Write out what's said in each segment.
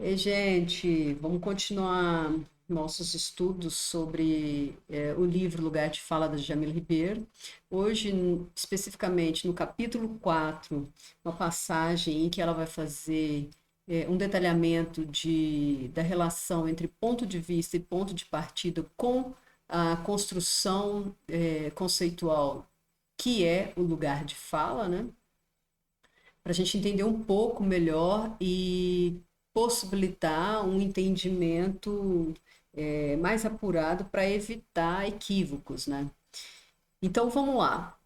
Ei, gente, vamos continuar nossos estudos sobre o livro Lugar de Fala da Jamila Ribeiro. Hoje, especificamente no capítulo 4, uma passagem em que ela vai fazer um detalhamento da relação entre ponto de vista e ponto de partida com a construção conceitual que é o lugar de fala, né? Para a gente entender um pouco melhor e possibilitar um entendimento mais apurado para evitar equívocos, né? Então vamos lá.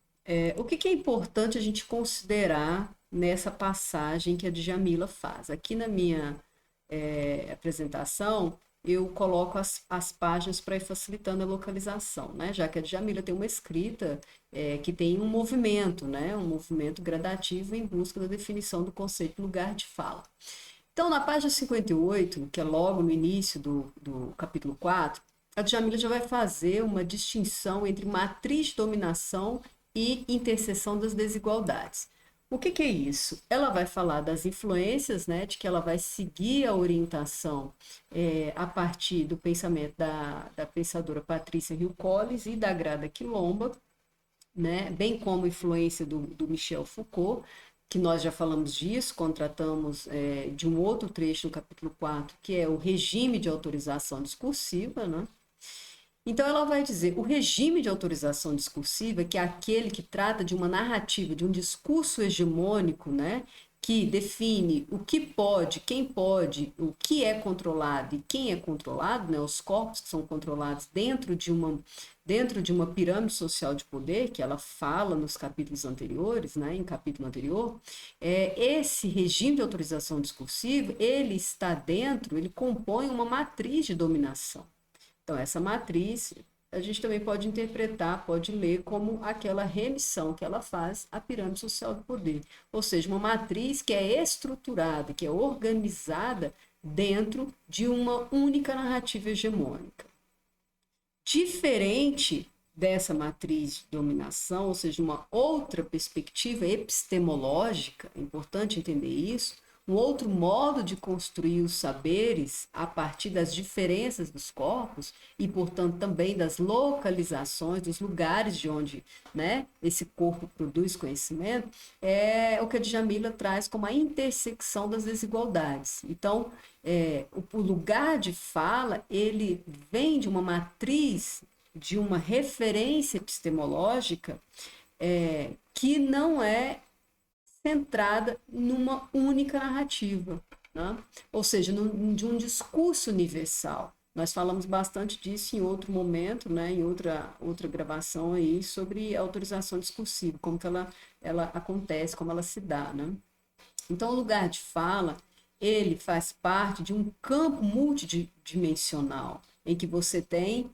O que é importante a gente considerar nessa passagem que a Djamila faz? Aqui na minha apresentação, eu coloco as páginas para ir facilitando a localização, né? Já que a Djamila tem uma escrita que tem um movimento, né? Um movimento gradativo em busca da definição do conceito lugar de fala. Então, na página 58, que é logo no início do capítulo 4, a Djamila já vai fazer uma distinção entre matriz de dominação e interseção das desigualdades. O que é isso? Ela vai falar das influências, né, de que ela vai seguir a orientação a partir do pensamento da pensadora Patrícia Hill Collins e da Grada Quilomba, né, bem como influência do Michel Foucault, que nós já falamos disso, contratamos de um outro trecho no capítulo 4, que é o regime de autorização discursiva, né? Então, ela vai dizer: o regime de autorização discursiva, que é aquele que trata de uma narrativa, de um discurso hegemônico, né, que define o que pode, o que é controlado e quem é controlado, né, os corpos que são controlados dentro de uma pirâmide social de poder, que ela fala nos capítulos anteriores, né, em capítulo anterior, esse regime de autorização discursiva, ele compõe uma matriz de dominação. Então, essa matriz a gente também pode interpretar, pode ler como aquela remissão que ela faz à pirâmide social do poder. Ou seja, uma matriz que é estruturada, que é organizada dentro de uma única narrativa hegemônica. Diferente dessa matriz de dominação, ou seja, uma outra perspectiva epistemológica, é importante entender isso, um outro modo de construir os saberes a partir das diferenças dos corpos e, portanto, também das localizações, dos lugares de onde, né, esse corpo produz conhecimento, é o que a Djamila traz como a intersecção das desigualdades. Então, o lugar de fala, ele vem de uma matriz, de uma referência epistemológica que não é centrada numa única narrativa, né? Ou seja, de um discurso universal. Nós falamos bastante disso em outro momento, né, em outra gravação aí, sobre a autorização discursiva, como que ela acontece, como ela se dá, né? Então, o lugar de fala, ele faz parte de um campo multidimensional, em que você tem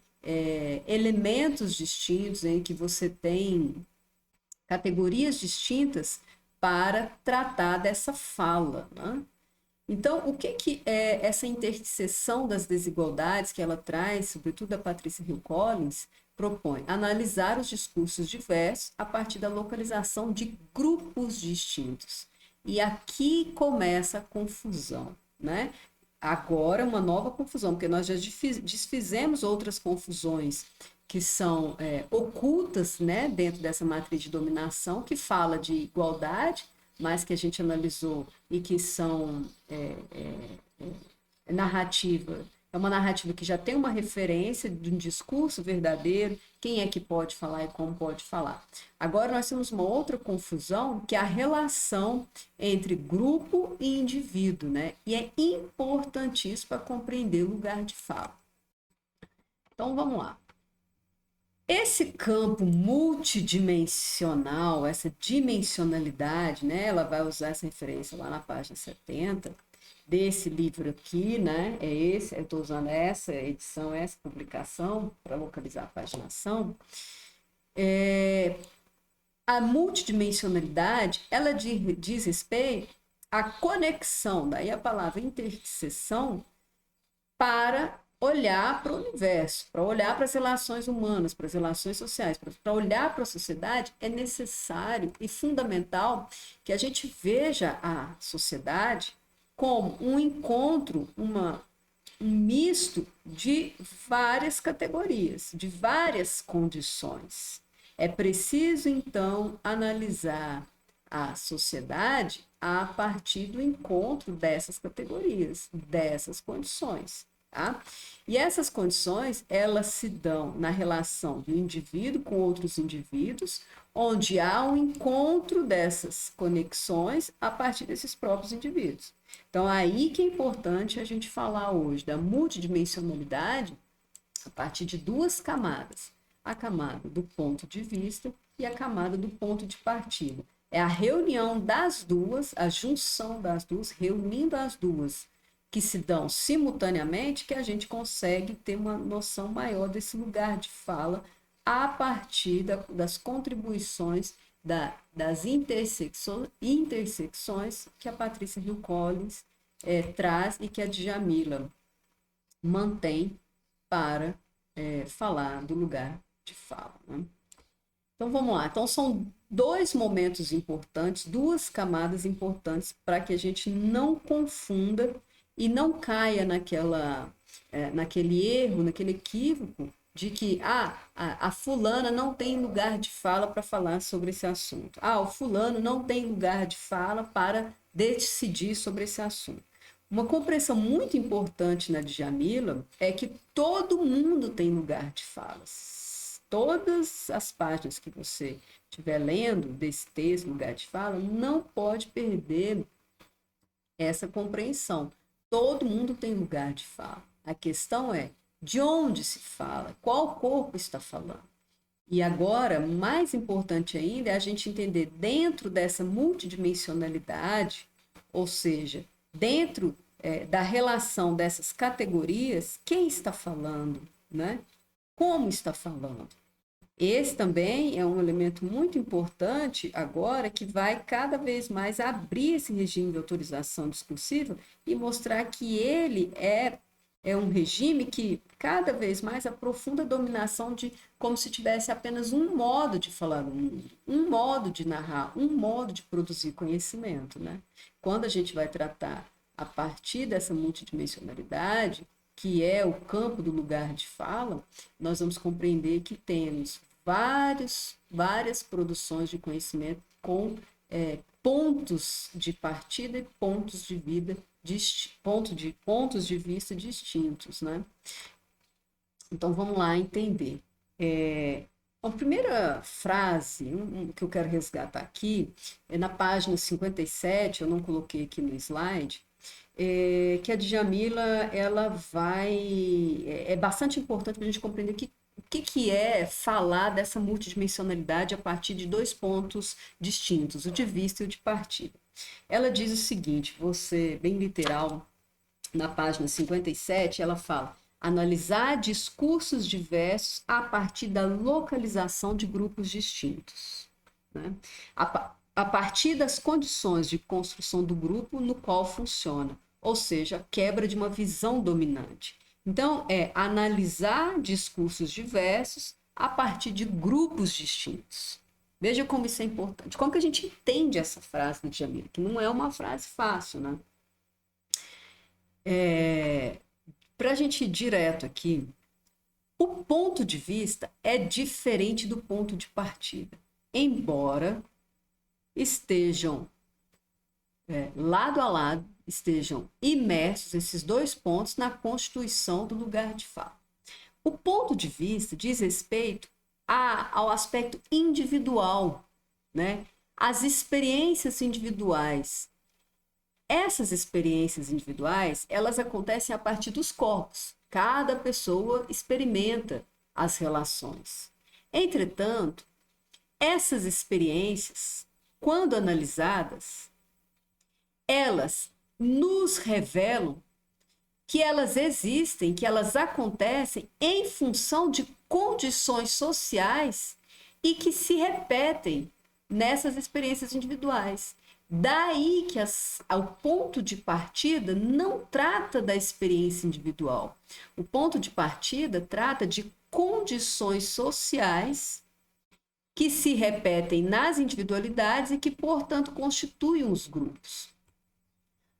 elementos distintos, em que você tem categorias distintas para tratar dessa fala, né? Então, o que é essa interseção das desigualdades que ela traz, sobretudo a Patrícia Hill Collins, propõe? Analisar os discursos diversos a partir da localização de grupos distintos. E aqui começa a confusão, né? Agora uma nova confusão, porque nós já desfizemos outras confusões que são ocultas, né, dentro dessa matriz de dominação, que fala de igualdade, mas que a gente analisou e que são narrativa. É uma narrativa que já tem uma referência de um discurso verdadeiro, quem é que pode falar e como pode falar. Agora nós temos uma outra confusão, que é a relação entre grupo e indivíduo, né? E é importantíssimo para compreender o lugar de fala. Então vamos lá. Esse campo multidimensional, essa dimensionalidade, né? Ela vai usar essa referência lá na página 70 desse livro aqui, né? Eu estou usando essa edição, essa publicação para localizar a paginação. A multidimensionalidade, ela diz respeito à conexão, daí a palavra interseção, para olhar para o universo, para olhar para as relações humanas, para as relações sociais, para olhar para a sociedade, é necessário e fundamental que a gente veja a sociedade como um encontro, um misto de várias categorias, de várias condições. É preciso, então, analisar a sociedade a partir do encontro dessas categorias, dessas condições. Tá? E essas condições, elas se dão na relação do indivíduo com outros indivíduos, onde há um encontro dessas conexões a partir desses próprios indivíduos. Então, aí que é importante a gente falar hoje da multidimensionalidade a partir de duas camadas. A camada do ponto de vista e a camada do ponto de partida. É a reunião das duas, a junção das duas, reunindo as duas, que se dão simultaneamente, que a gente consegue ter uma noção maior desse lugar de fala a partir das contribuições das intersecções que a Patrícia Hill Collins traz e que a Djamila mantém para falar do lugar de fala. Né? Então, vamos lá. Então, são dois momentos importantes, duas camadas importantes para que a gente não confunda e não caia naquele erro, naquele equívoco de que a fulana não tem lugar de fala para falar sobre esse assunto. O fulano não tem lugar de fala para decidir sobre esse assunto. Uma compreensão muito importante na Djamila é que todo mundo tem lugar de fala. Todas as páginas que você estiver lendo desse texto, lugar de fala, não pode perder essa compreensão. Todo mundo tem lugar de fala. A questão é de onde se fala, qual corpo está falando. E agora, mais importante ainda, é a gente entender dentro dessa multidimensionalidade, ou seja, dentro da relação dessas categorias, quem está falando, né? Como está falando. Esse também é um elemento muito importante agora que vai cada vez mais abrir esse regime de autorização discursiva e mostrar que ele é um regime que cada vez mais aprofunda a dominação de como se tivesse apenas um modo de falar no mundo, um modo de narrar, um modo de produzir conhecimento, né? Quando a gente vai tratar a partir dessa multidimensionalidade, que é o campo do lugar de fala, nós vamos compreender que temos várias produções de conhecimento com pontos de partida e pontos de vida, pontos de vista distintos, né? Então, vamos lá entender. A primeira frase que eu quero resgatar aqui é na página 57, eu não coloquei aqui no slide, que a Djamila, ela vai... É bastante importante para a gente compreender o que é falar dessa multidimensionalidade a partir de dois pontos distintos, o de vista e o de partida. Ela diz o seguinte, vou ser bem literal, na página 57, ela fala: analisar discursos diversos a partir da localização de grupos distintos, né? A partir das condições de construção do grupo no qual funciona, ou seja, a quebra de uma visão dominante. Então, é analisar discursos diversos a partir de grupos distintos. Veja como isso é importante. Como que a gente entende essa frase do Djamila? Que não é uma frase fácil, né? Para a gente ir direto aqui, o ponto de vista é diferente do ponto de partida. Embora estejam lado a lado, estejam imersos esses dois pontos na constituição do lugar de fala. O ponto de vista diz respeito ao aspecto individual, né? As experiências individuais. Essas experiências individuais, elas acontecem a partir dos corpos. Cada pessoa experimenta as relações. Entretanto, essas experiências, quando analisadas, elas nos revelam que elas existem, que elas acontecem em função de condições sociais e que se repetem nessas experiências individuais. Daí que o ponto de partida não trata da experiência individual. O ponto de partida trata de condições sociais que se repetem nas individualidades e que, portanto, constituem os grupos.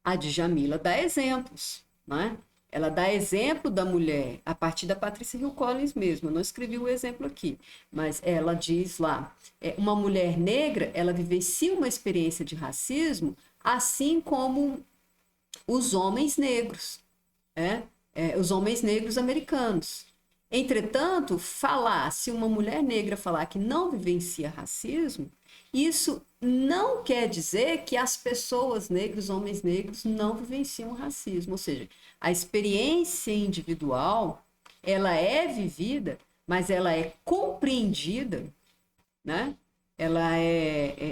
A Djamila dá exemplos, né? Ela dá exemplo da mulher a partir da Patrícia Hill Collins mesmo. Eu não escrevi o exemplo aqui, mas ela diz lá, uma mulher negra, ela vivencia uma experiência de racismo, assim como os homens negros, os homens negros americanos. Entretanto, se uma mulher negra falar que não vivencia racismo, isso não quer dizer que as pessoas negras, homens negros, não vivenciam racismo. Ou seja, a experiência individual, ela é vivida, mas ela é compreendida, né?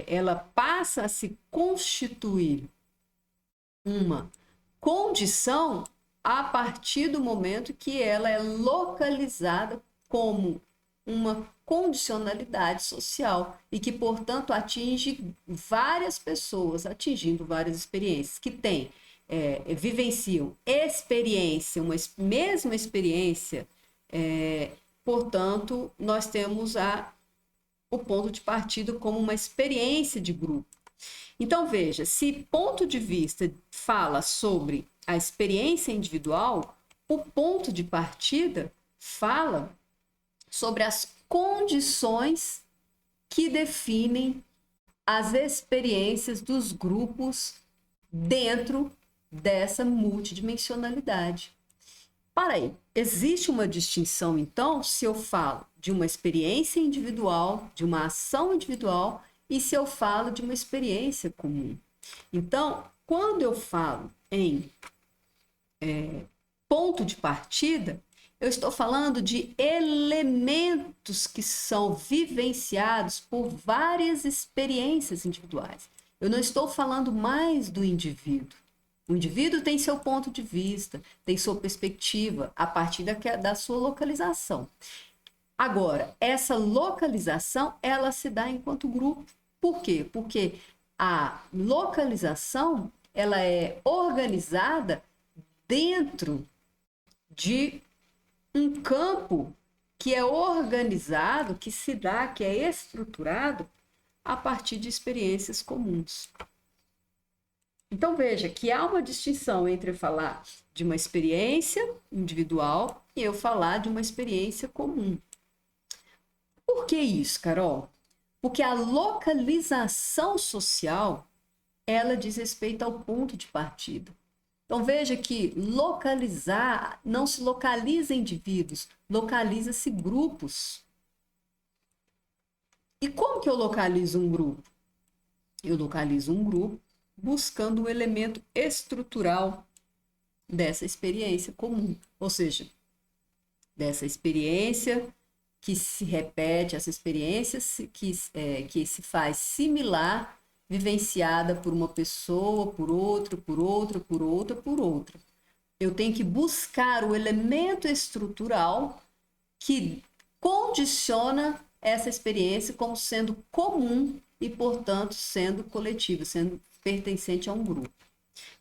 Ela passa a se constituir uma condição a partir do momento que ela é localizada como uma condicionalidade social e que, portanto, atinge várias pessoas, atingindo várias experiências que têm, vivenciam experiência, uma mesma experiência, portanto, nós temos o ponto de partida como uma experiência de grupo. Então, veja, se ponto de vista fala sobre a experiência individual, o ponto de partida fala sobre as condições que definem as experiências dos grupos dentro dessa multidimensionalidade. Para aí, existe uma distinção, então, se eu falo de uma experiência individual, de uma ação individual, e se eu falo de uma experiência comum. Então, quando eu falo em ponto de partida, eu estou falando de elementos que são vivenciados por várias experiências individuais. Eu não estou falando mais do indivíduo. O indivíduo tem seu ponto de vista, tem sua perspectiva a partir da sua localização. Agora, essa localização, ela se dá enquanto grupo. Por quê? Porque a localização, ela é organizada dentro de um campo que é organizado, que se dá, que é estruturado a partir de experiências comuns. Então, veja que há uma distinção entre eu falar de uma experiência individual e eu falar de uma experiência comum. Por que isso, Carol? Porque a localização social, ela diz respeito ao ponto de partida. Então, veja que localizar, não se localiza indivíduos, localiza-se grupos. E como que eu localizo um grupo? Eu localizo um grupo buscando o elemento estrutural dessa experiência comum, ou seja, dessa experiência que se repete, essa experiência que se faz similar, vivenciada por uma pessoa, por outra, por outra, por outra, por outra. Eu tenho que buscar o elemento estrutural que condiciona essa experiência como sendo comum e, portanto, sendo coletiva, sendo pertencente a um grupo.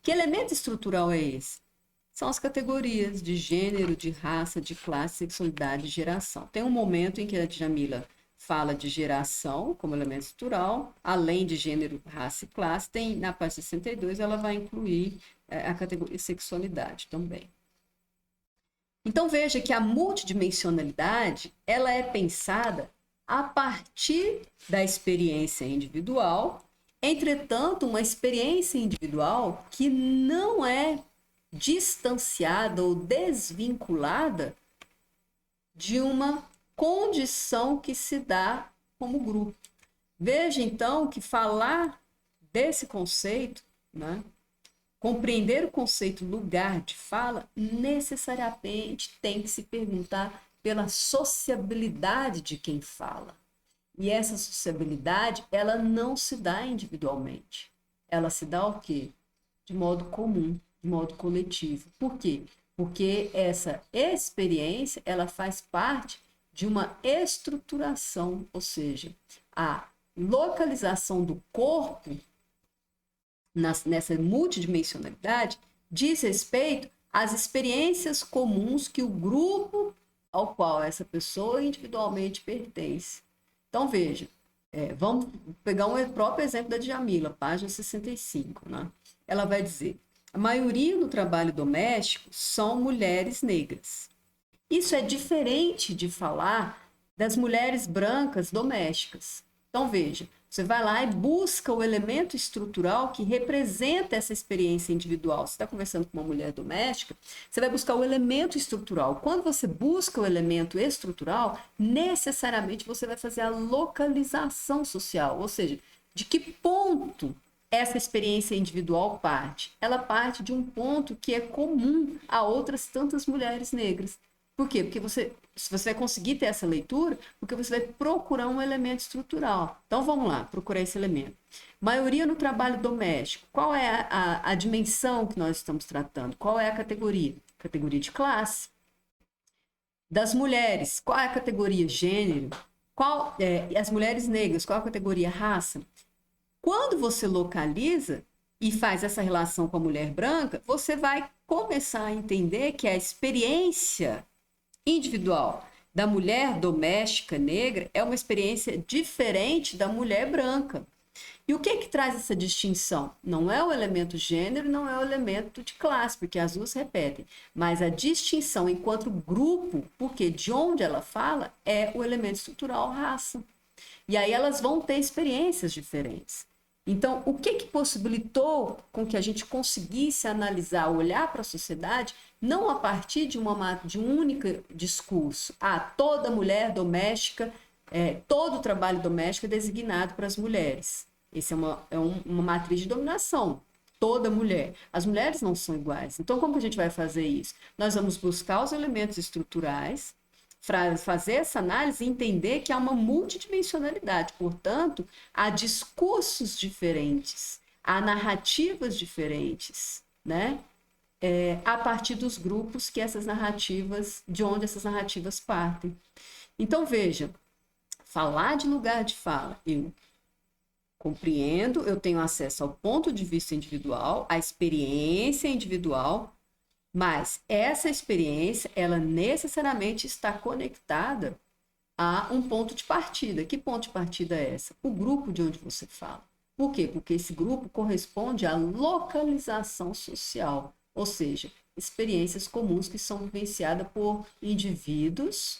Que elemento estrutural é esse? São as categorias de gênero, de raça, de classe, sexualidade e geração. Tem um momento em que a Djamila fala de geração como elemento estrutural, além de gênero, raça e classe, tem na página 62 ela vai incluir a categoria sexualidade também. Então veja que a multidimensionalidade, ela é pensada a partir da experiência individual, entretanto, uma experiência individual que não é distanciada ou desvinculada de uma condição que se dá como grupo. Veja, então, que falar desse conceito, né, compreender o conceito lugar de fala, necessariamente tem que se perguntar pela sociabilidade de quem fala. E essa sociabilidade, ela não se dá individualmente. Ela se dá o quê? De modo comum, de modo coletivo. Por quê? Porque essa experiência, ela faz parte de uma estruturação, ou seja, a localização do corpo nessa multidimensionalidade diz respeito às experiências comuns que o grupo ao qual essa pessoa individualmente pertence. Então, veja, vamos pegar um próprio exemplo da Djamila, página 65, né? Ela vai dizer, A maioria no trabalho doméstico são mulheres negras. Isso é diferente de falar das mulheres brancas domésticas. Então, veja, você vai lá e busca o elemento estrutural que representa essa experiência individual. Você está conversando com uma mulher doméstica, você vai buscar o elemento estrutural. Quando você busca o elemento estrutural, necessariamente você vai fazer a localização social, ou seja, de que ponto essa experiência individual parte? Ela parte de um ponto que é comum a outras tantas mulheres negras. Por quê? Porque se você vai conseguir ter essa leitura, porque você vai procurar um elemento estrutural. Então vamos lá, procurar esse elemento. Maioria no trabalho doméstico. Qual é a dimensão que nós estamos tratando? Qual é a categoria? Categoria de classe. Das mulheres, qual é a categoria? Gênero. As mulheres negras, qual é a categoria? Raça. Quando você localiza e faz essa relação com a mulher branca, você vai começar a entender que a experiência individual da mulher doméstica negra é uma experiência diferente da mulher branca. E o que traz essa distinção? Não é o elemento gênero, não é o elemento de classe, porque as duas repetem, mas a distinção enquanto grupo, porque de onde ela fala, é o elemento estrutural raça. E aí elas vão ter experiências diferentes. Então, o que possibilitou com que a gente conseguisse analisar, olhar para a sociedade, não a partir de um único discurso. Toda mulher doméstica, todo o trabalho doméstico é designado para as mulheres. Essa é uma matriz de dominação. Toda mulher. As mulheres não são iguais. Então, como que a gente vai fazer isso? Nós vamos buscar os elementos estruturais, fazer essa análise e entender que há uma multidimensionalidade, portanto, há discursos diferentes, há narrativas diferentes, né? A partir dos grupos de onde essas narrativas partem. Então, veja, falar de lugar de fala, eu compreendo, eu tenho acesso ao ponto de vista individual, à experiência individual, mas essa experiência, ela necessariamente está conectada a um ponto de partida. Que ponto de partida é essa? O grupo de onde você fala. Por quê? Porque esse grupo corresponde à localização social, ou seja, experiências comuns que são vivenciadas por indivíduos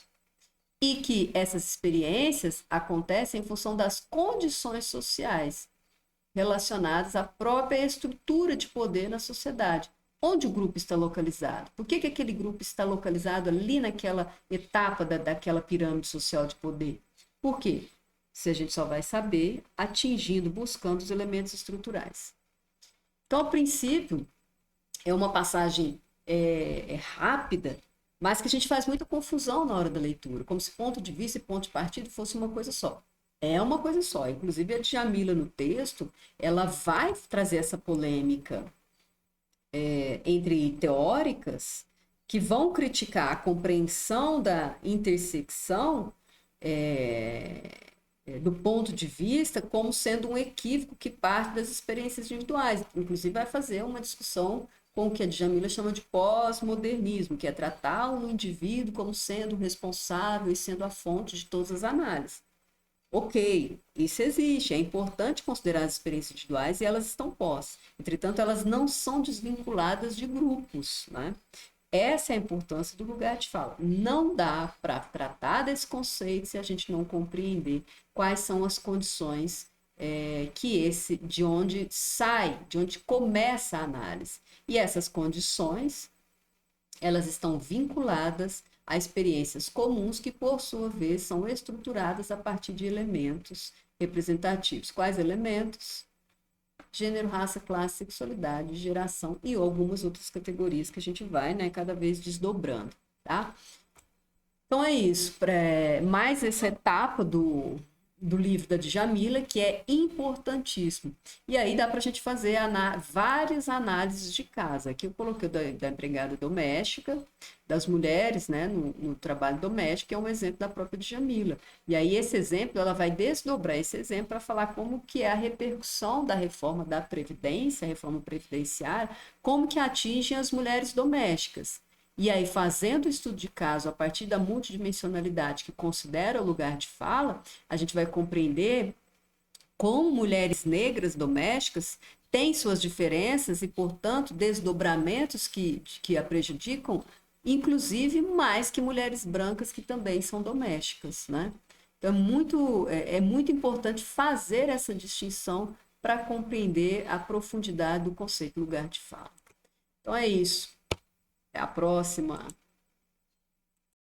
e que essas experiências acontecem em função das condições sociais relacionadas à própria estrutura de poder na sociedade. Onde o grupo está localizado? Por que aquele grupo está localizado ali naquela etapa daquela pirâmide social de poder? Por quê? Se a gente só vai saber atingindo, buscando os elementos estruturais. Então, a princípio, é uma passagem rápida, mas que a gente faz muita confusão na hora da leitura, como se ponto de vista e ponto de partida fosse uma coisa só. É uma coisa só. Inclusive, a Djamila, no texto, ela vai trazer essa polêmica entre teóricas que vão criticar a compreensão da intersecção do ponto de vista como sendo um equívoco que parte das experiências individuais. Inclusive, vai fazer uma discussão com o que a Djamila chama de pós-modernismo, que é tratar o indivíduo como sendo responsável e sendo a fonte de todas as análises. Ok, isso existe, é importante considerar as experiências individuais e elas estão postas. Entretanto, elas não são desvinculadas de grupos, né? Essa é a importância do lugar de fala. Não dá para tratar desse conceito se a gente não compreender quais são as condições de onde sai, de onde começa a análise. E essas condições, elas estão vinculadas a experiências comuns que, por sua vez, são estruturadas a partir de elementos representativos. Quais elementos? Gênero, raça, classe, sexualidade, geração e algumas outras categorias que a gente vai, cada vez desdobrando, tá? Então é isso, mais essa etapa do livro da Djamila, que é importantíssimo. E aí dá para a gente fazer várias análises de casa. Aqui eu coloquei da empregada doméstica, das mulheres, no trabalho doméstico, que é um exemplo da própria Djamila. E aí esse exemplo, ela vai desdobrar esse exemplo para falar como que é a repercussão da reforma da Previdência, a reforma previdenciária, como que atinge as mulheres domésticas. E aí, fazendo o estudo de caso a partir da multidimensionalidade que considera o lugar de fala, a gente vai compreender como mulheres negras domésticas tem suas diferenças e, portanto, desdobramentos que a prejudicam, inclusive mais que mulheres brancas que também são domésticas, né? Então, é muito importante fazer essa distinção para compreender a profundidade do conceito lugar de fala. Então, é isso. Até a próxima.